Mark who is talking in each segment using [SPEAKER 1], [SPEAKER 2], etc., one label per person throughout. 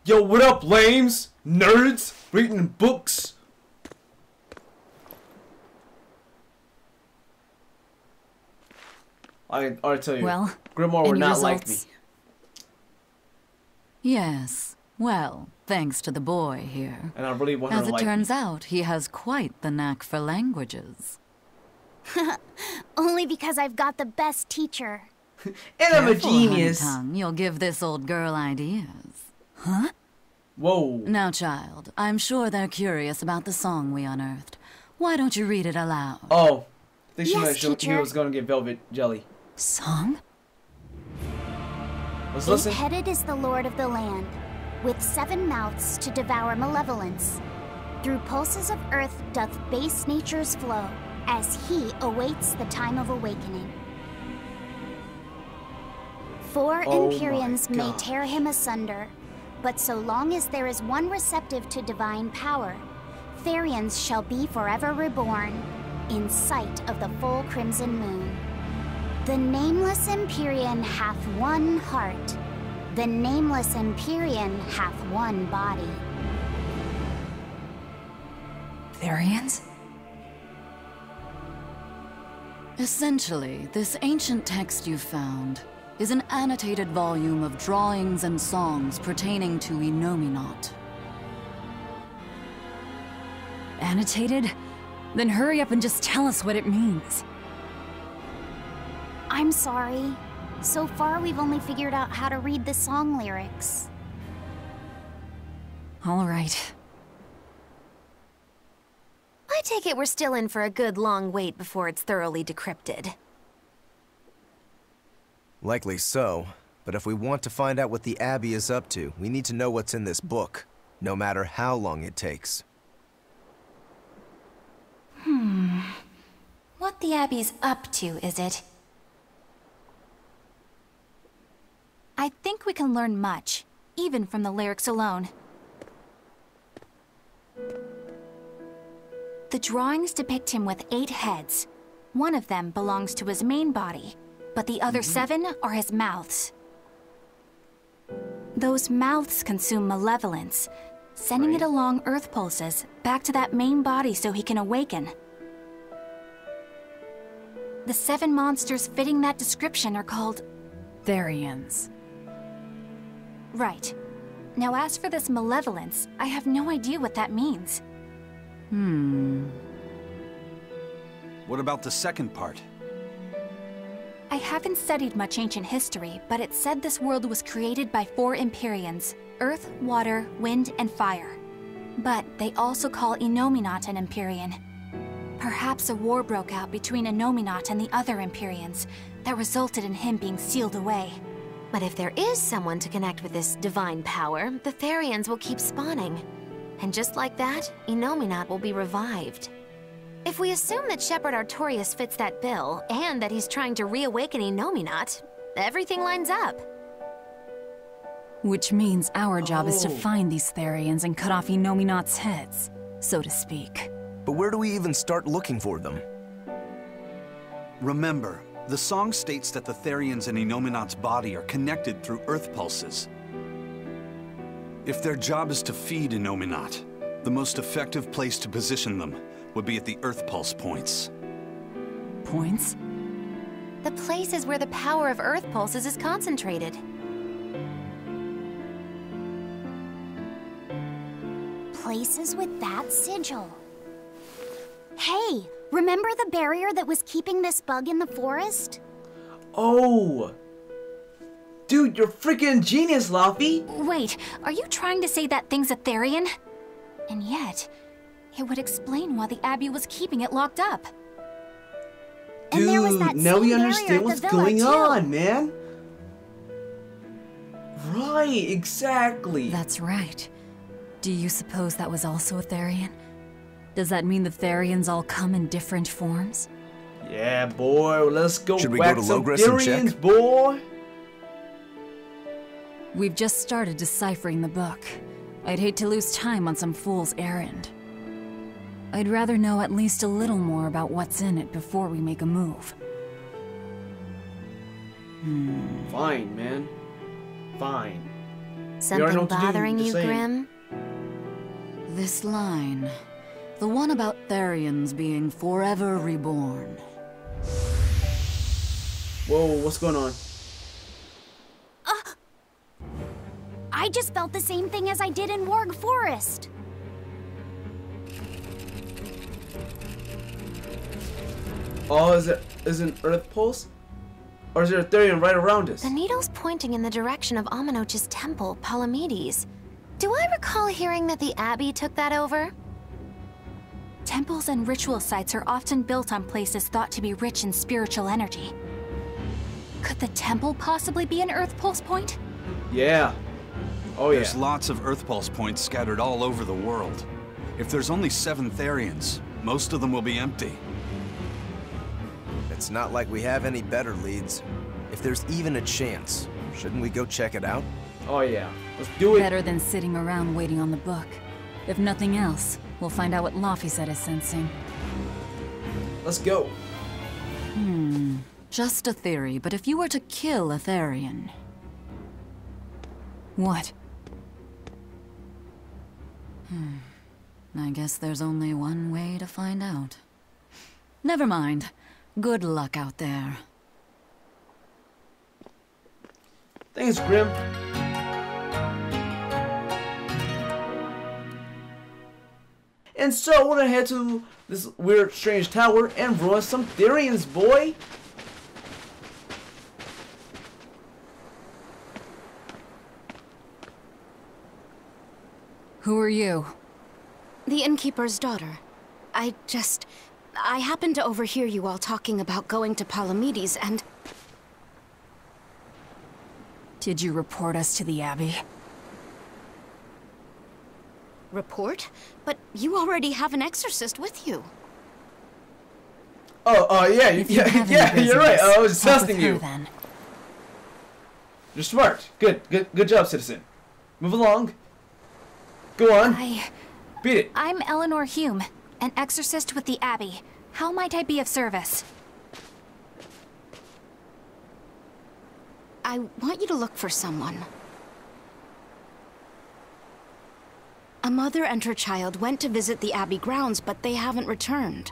[SPEAKER 1] Yo, what up, lames? Nerds? Reading books? I tell you,
[SPEAKER 2] well,
[SPEAKER 1] Grimoire would
[SPEAKER 2] any
[SPEAKER 1] not like me.
[SPEAKER 2] results? Yes. Well, thanks to the boy here.
[SPEAKER 1] And I really want her
[SPEAKER 2] As
[SPEAKER 1] to
[SPEAKER 2] it
[SPEAKER 1] like
[SPEAKER 2] turns
[SPEAKER 1] me.
[SPEAKER 2] out, he has quite the knack for languages.
[SPEAKER 3] Only because I've got the best teacher.
[SPEAKER 1] And I'm a
[SPEAKER 2] Careful,
[SPEAKER 1] genius.
[SPEAKER 2] Honey-tongue, you'll give this old girl ideas. Huh?
[SPEAKER 1] Whoa.
[SPEAKER 2] Now, child, I'm sure they're curious about the song we unearthed. Why don't you read it aloud?
[SPEAKER 1] Oh. I think she
[SPEAKER 3] Yes,
[SPEAKER 1] meant he
[SPEAKER 3] teacher.
[SPEAKER 1] was going to get velvet jelly.
[SPEAKER 2] Song?
[SPEAKER 1] Let's listen.
[SPEAKER 3] Eight-headed is the lord of the land, with 7 mouths to devour malevolence. Through pulses of earth doth base nature's flow, as he awaits the time of awakening. 4
[SPEAKER 1] Oh
[SPEAKER 3] Empyreans
[SPEAKER 1] my
[SPEAKER 3] may
[SPEAKER 1] God.
[SPEAKER 3] tear him asunder, but so long as there is one receptive to divine power, Therians shall be forever reborn, in sight of the full crimson moon. The nameless Empyrean hath one heart. The nameless Empyrean hath one body.
[SPEAKER 2] Therians? Essentially, this ancient text you found is an annotated volume of drawings and songs pertaining to Enominat. Annotated? Then hurry up and just tell us what it means.
[SPEAKER 3] I'm sorry. So far, we've only figured out how to read the song lyrics.
[SPEAKER 2] All right.
[SPEAKER 4] I take it we're still in for a good long wait before it's thoroughly decrypted.
[SPEAKER 5] Likely so, but if we want to find out what the Abbey is up to, we need to know what's in this book, no matter how long it takes.
[SPEAKER 4] What the Abbey's up to, is it?
[SPEAKER 3] I think we can learn much, even from the lyrics alone. The drawings depict him with 8 heads. One of them belongs to his main body, but the other 7 are his mouths. Those mouths consume malevolence, sending it along Earth pulses back to that main body so he can awaken. The 7 monsters fitting that description are called...
[SPEAKER 2] Therians.
[SPEAKER 3] Right. Now as for this malevolence, I have no idea what that means.
[SPEAKER 6] What about the second part?
[SPEAKER 3] I haven't studied much ancient history, but it said this world was created by 4 Empyreans: earth, water, wind, and fire. But they also call Enominat an Empyrean. Perhaps a war broke out between Enominat and the other Empyreans that resulted in him being sealed away.
[SPEAKER 4] But if there is someone to connect with this divine power, the Therians will keep spawning. And just like that, Enominat will be revived. If we assume that Shepherd Artorius fits that bill, and that he's trying to reawaken Enominat, everything lines up.
[SPEAKER 2] Which means our job is to
[SPEAKER 1] Oh.
[SPEAKER 2] find these Therians and cut off Enominat's heads, so to speak.
[SPEAKER 5] But where do we even start looking for them?
[SPEAKER 6] Remember, the song states that the Therians in Enominat's body are connected through earth pulses. If their job is to feed Enominat, the most effective place to position them would be at the earth pulse points.
[SPEAKER 2] Points?
[SPEAKER 4] The place is where the power of Earth pulses is concentrated.
[SPEAKER 3] Places with that sigil. Hey, remember the barrier that was keeping this bug in the forest?
[SPEAKER 1] Oh. Dude, you're freaking genius, Laffy.
[SPEAKER 3] Wait, are you trying to say that thing's a Therian? And yet, it would explain why the Abbey was keeping it locked up. And there was that
[SPEAKER 1] Dude, now
[SPEAKER 3] same
[SPEAKER 1] we
[SPEAKER 3] barrier
[SPEAKER 1] understand
[SPEAKER 3] at the
[SPEAKER 1] what's
[SPEAKER 3] villa,
[SPEAKER 1] going
[SPEAKER 3] too.
[SPEAKER 1] on, man. Right, exactly.
[SPEAKER 2] That's right. Do you suppose that was also a Therian? Does that mean the Therians all come in different forms?
[SPEAKER 1] Yeah, boy, let's go
[SPEAKER 5] Should we
[SPEAKER 1] whack
[SPEAKER 5] go to
[SPEAKER 1] some
[SPEAKER 5] Logris and check?
[SPEAKER 1] Therians, boy.
[SPEAKER 2] We've just started deciphering the book. I'd hate to lose time on some fool's errand. I'd rather know at least a little more about what's in it before we make a move.
[SPEAKER 1] Fine, man. Fine. already know
[SPEAKER 4] Something
[SPEAKER 1] what to do,
[SPEAKER 4] bothering
[SPEAKER 1] just
[SPEAKER 4] you,
[SPEAKER 1] saying.
[SPEAKER 4] Grim?
[SPEAKER 2] This line. The one about Therians being forever reborn.
[SPEAKER 1] Whoa, what's going on?
[SPEAKER 3] I just felt the same thing as I did in Warg Forest.
[SPEAKER 1] Oh, is an Earth pulse? Or is there a Therian right around us?
[SPEAKER 4] The needle's pointing in the direction of Amenoch's temple, Palamedes. Do I recall hearing that the Abbey took that over?
[SPEAKER 3] Temples and ritual sites are often built on places thought to be rich in spiritual energy. Could the temple possibly be an Earth Pulse point?
[SPEAKER 1] Yeah. Oh yeah.
[SPEAKER 6] There's lots of Earth Pulse points scattered all over the world. If there's only 7 Therians, most of them will be empty.
[SPEAKER 5] It's not like we have any better leads. If there's even a chance, shouldn't we go check it out?
[SPEAKER 1] Oh yeah. Let's do it.
[SPEAKER 2] Better than sitting around waiting on the book. If nothing else, we'll find out what Laphicet is sensing.
[SPEAKER 1] Let's go.
[SPEAKER 2] Just a theory, but if you were to kill a Therian... What? I guess there's only one way to find out. Never mind. Good luck out there.
[SPEAKER 1] Thanks, Grim. And so we're gonna head to this weird, strange tower and ruin some Therians, boy.
[SPEAKER 2] Who are you?
[SPEAKER 7] The innkeeper's daughter. I happened to overhear you all talking about going to Palamedes and...
[SPEAKER 2] Did you report us to the Abbey?
[SPEAKER 7] Report? But you already have an exorcist with you.
[SPEAKER 1] Yeah,
[SPEAKER 2] If you have any
[SPEAKER 1] yeah, you're right.
[SPEAKER 2] business,
[SPEAKER 1] I was
[SPEAKER 2] talk
[SPEAKER 1] testing
[SPEAKER 2] with her,
[SPEAKER 1] you.
[SPEAKER 2] then.
[SPEAKER 1] You're smart. Good job, citizen. Move along. Go on. Beat it.
[SPEAKER 3] I'm Eleanor Hume, an exorcist with the Abbey. How might I be of service?
[SPEAKER 7] I want you to look for someone. A mother and her child went to visit the Abbey grounds, but they haven't returned.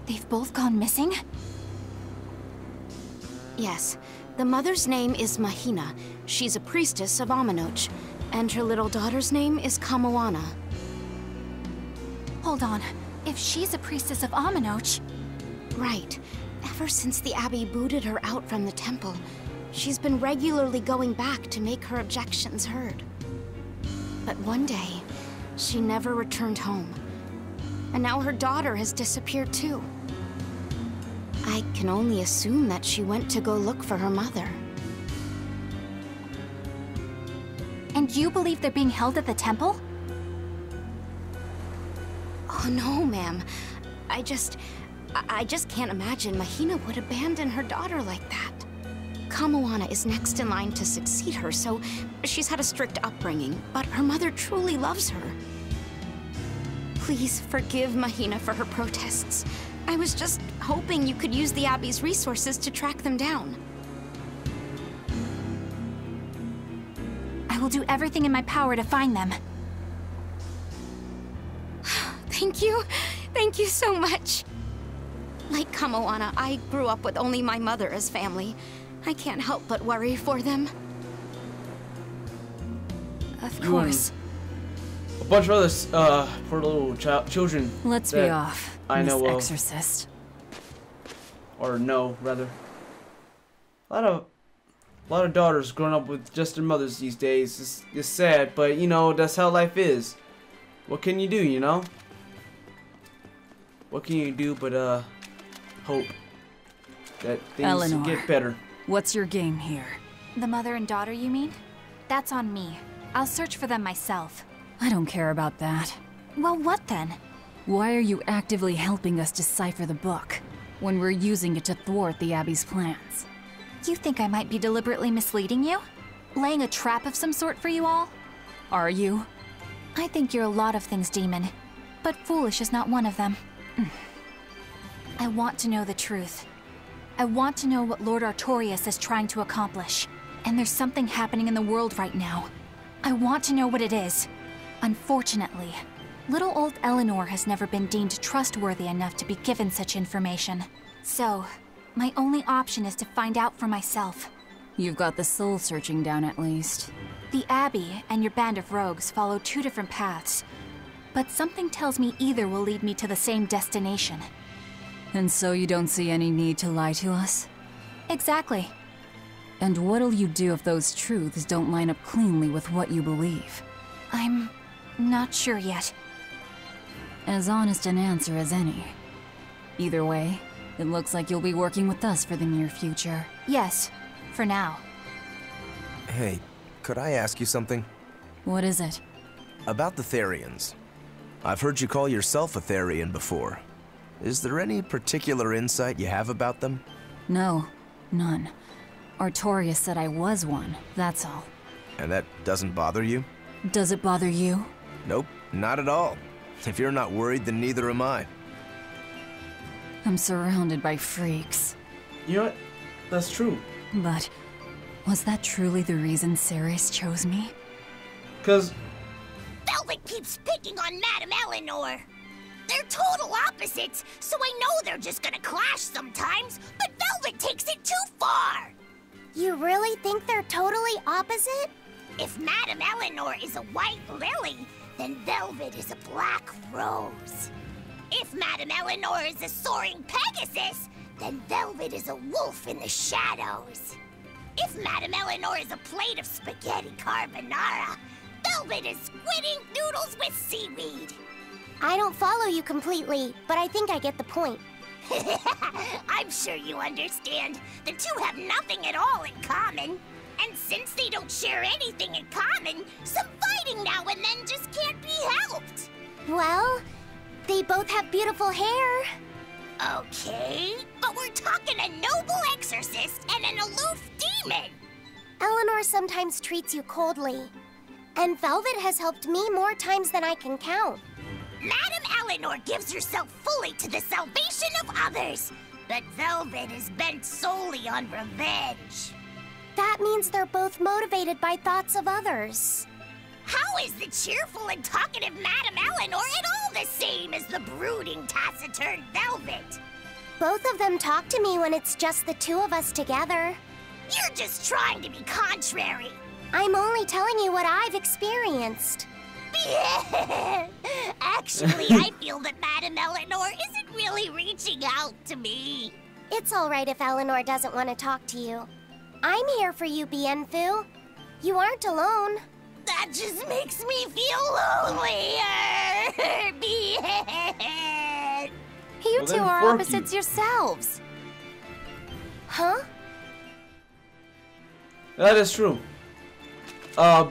[SPEAKER 3] They've both gone missing?
[SPEAKER 7] Yes. The mother's name is Mahina. She's a priestess of Amenoch. And her little daughter's name is Kamoana.
[SPEAKER 3] Hold on. If she's a priestess of Amenoch...
[SPEAKER 7] Right. Ever since the Abbey booted her out from the temple, she's been regularly going back to make her objections heard. But one day, she never returned home. And now her daughter has disappeared too. I can only assume that she went to go look for her mother.
[SPEAKER 3] And you believe they're being held at the temple?
[SPEAKER 7] Oh no, ma'am. I just can't imagine Mahina would abandon her daughter like that. Kamoana is next in line to succeed her, so she's had a strict upbringing, but her mother truly loves her. Please forgive Mahina for her protests. I was just hoping you could use the Abbey's resources to track them down.
[SPEAKER 3] I will do everything in my power to find them.
[SPEAKER 7] Thank you. Thank you so much. Like Kamoana, I grew up with only my mother as family. I can't help but worry for them.
[SPEAKER 2] Of
[SPEAKER 1] You
[SPEAKER 2] course.
[SPEAKER 1] A bunch of other poor little children.
[SPEAKER 2] Let's be
[SPEAKER 1] that
[SPEAKER 2] off,
[SPEAKER 1] I
[SPEAKER 2] Miss
[SPEAKER 1] know of.
[SPEAKER 2] Exorcist.
[SPEAKER 1] Or no, rather. A lot of daughters growing up with just their mothers these days. It's sad, but you know, that's how life is. What can you do, you know? What can you do but hope that things
[SPEAKER 2] Eleanor.
[SPEAKER 1] get better?
[SPEAKER 2] What's your game here?
[SPEAKER 3] The mother and daughter, you mean? That's on me. I'll search for them myself.
[SPEAKER 2] I don't care about that.
[SPEAKER 3] Well, what then?
[SPEAKER 2] Why are you actively helping us decipher the book, when we're using it to thwart the Abbey's plans?
[SPEAKER 3] You think I might be deliberately misleading you? Laying a trap of some sort for you all?
[SPEAKER 2] Are you?
[SPEAKER 3] I think you're a lot of things, Demon. But foolish is not one of them. I want to know the truth. I want to know what Lord Artorias is trying to accomplish. And there's something happening in the world right now. I want to know what it is. Unfortunately, little old Eleanor has never been deemed trustworthy enough to be given such information. So, my only option is to find out for myself.
[SPEAKER 2] You've got the soul searching down at least.
[SPEAKER 3] The Abbey and your band of rogues follow two different paths, but something tells me either will lead me to the same destination.
[SPEAKER 2] And so you don't see any need to lie to us?
[SPEAKER 3] Exactly.
[SPEAKER 2] And what'll you do if those truths don't line up cleanly with what you believe?
[SPEAKER 3] I'm not sure yet.
[SPEAKER 2] As honest an answer as any. Either way, it looks like you'll be working with us for the near future.
[SPEAKER 3] Yes, for now.
[SPEAKER 5] Hey, could I ask you something?
[SPEAKER 2] What is it?
[SPEAKER 5] About the Therians. I've heard you call yourself a Therian before. Is there any particular insight you have about them?
[SPEAKER 2] No, none. Artorias said I was one, that's all.
[SPEAKER 5] And that doesn't bother you?
[SPEAKER 2] Does it bother you?
[SPEAKER 5] Nope, not at all. If you're not worried, then neither am I.
[SPEAKER 2] I'm surrounded by freaks.
[SPEAKER 1] You know what? That's true.
[SPEAKER 2] But was that truly the reason Ceres chose me?
[SPEAKER 1] Because
[SPEAKER 8] Velvet keeps picking on Madame Eleanor. They're total opposites, so I know they're just gonna clash sometimes, but Velvet takes it too far.
[SPEAKER 7] You really think they're totally opposite?
[SPEAKER 8] If Madame Eleanor is a white lily, then Velvet is a black rose. If Madame Eleanor is a soaring Pegasus, then Velvet is a wolf in the shadows. If Madame Eleanor is a plate of spaghetti carbonara, Velvet is squid ink noodles with seaweed.
[SPEAKER 7] I don't follow you completely, but I think I get the point.
[SPEAKER 8] I'm sure you understand. The two have nothing at all in common. And since they don't share anything in common, some fighting now and then just can't be helped.
[SPEAKER 7] Well, they both have beautiful hair.
[SPEAKER 8] Okay, but we're talking a noble exorcist and an aloof demon.
[SPEAKER 7] Eleanor sometimes treats you coldly. And Velvet has helped me more times than I can count.
[SPEAKER 8] Madame Eleanor gives herself fully to the salvation of others, but Velvet is bent solely on revenge.
[SPEAKER 7] That means they're both motivated by thoughts of others.
[SPEAKER 8] How is the cheerful and talkative Madame Eleanor at all the same as the brooding, taciturn Velvet?
[SPEAKER 7] Both of them talk to me when it's just the two of us together.
[SPEAKER 8] You're just trying to be contrary.
[SPEAKER 7] I'm only telling you what I've experienced.
[SPEAKER 8] Actually, I feel that Madame Eleanor isn't really reaching out to me.
[SPEAKER 7] It's all right if Eleanor doesn't want to talk to you. I'm here for you, Bienfu. You aren't alone.
[SPEAKER 8] That just makes me feel lonelier.
[SPEAKER 3] You
[SPEAKER 1] Well,
[SPEAKER 3] two
[SPEAKER 1] then
[SPEAKER 3] are
[SPEAKER 1] fuck
[SPEAKER 3] opposites
[SPEAKER 1] you.
[SPEAKER 3] yourselves.
[SPEAKER 7] Huh?
[SPEAKER 1] that is true.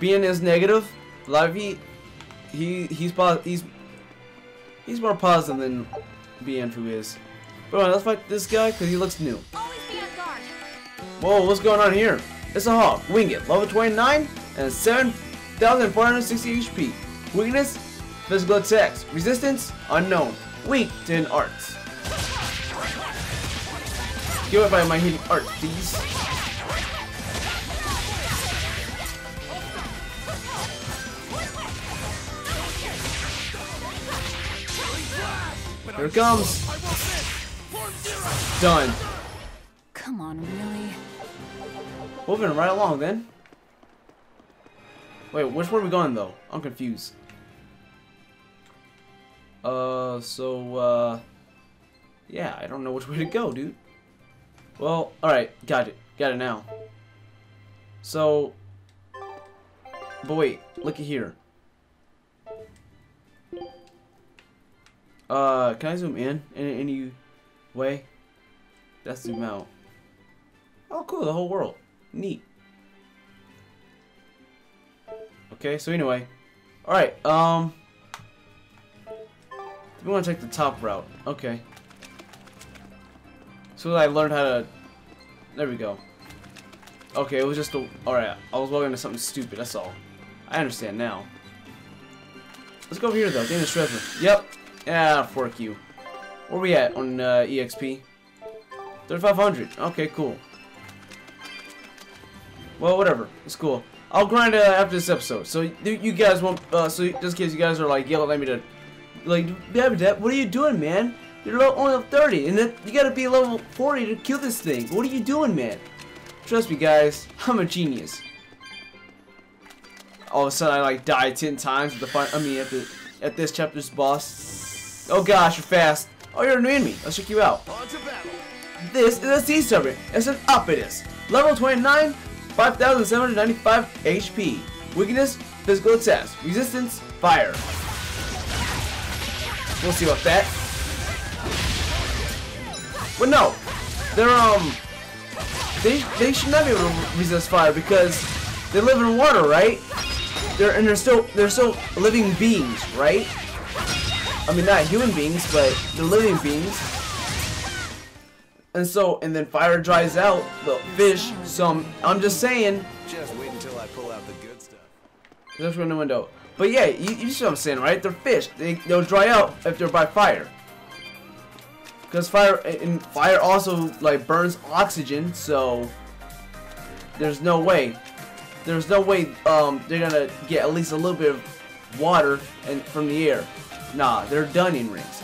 [SPEAKER 1] Being is negative. Lavi, he's more positive than Bienfu is. But let's fight this guy because he looks new.
[SPEAKER 3] Always be on guard.
[SPEAKER 1] Whoa, what's going on here? It's a hawk. Wing it. Level 29 and 7,460 HP. Weakness, physical attacks. Resistance, unknown. Weak to an arts. Give it by my healing art, please. Here it comes. Done.
[SPEAKER 2] Come on, really?
[SPEAKER 1] Moving right along then. Wait, which way are we going though? I'm confused. Yeah, I don't know which way to go, dude. Well, alright, got it. Got it now. So, but wait, look at here. Can I zoom in any way? Let's zoom out. Oh, cool, the whole world. Neat. Okay, so anyway. Alright, we want to take the top route. Okay. So I learned how to... There we go. Okay, it was just a... Alright, I was walking into something stupid, that's all. I understand now. Let's go over here, though. Gain the treasure. Yep. Yeah, fork you. Where we at on EXP? 3,500. Okay, cool. Well, whatever. It's cool. I'll grind after this episode. So you guys won't. So just in case you guys are like yelling at me to, like, what are you doing, man? You're only level 30, and you gotta be level 40 to kill this thing. What are you doing, man? Trust me, guys. I'm a genius. All of a sudden, I like die 10 times at the at this chapter's boss. Oh gosh, you're fast. Oh, you're annoying me. I'll check you out. This is a sea serpent. It's an Upidus. Level 29, 5,795 HP. Weakness, physical attacks. Resistance, fire. We'll see about that. But no, they should not be able to resist fire because they live in water, right? They're still living beings, right? I mean, not human beings, but they're living beings. And then fire dries out the fish. So I'm just saying.
[SPEAKER 5] Just wait until I pull out the good stuff.
[SPEAKER 1] Just from the window. But yeah, you see what I'm saying, right? They're fish. They'll dry out if they're by fire. Because fire also like burns oxygen, so there's no way they're gonna get at least a little bit of water from the air. Nah, they're done in rings.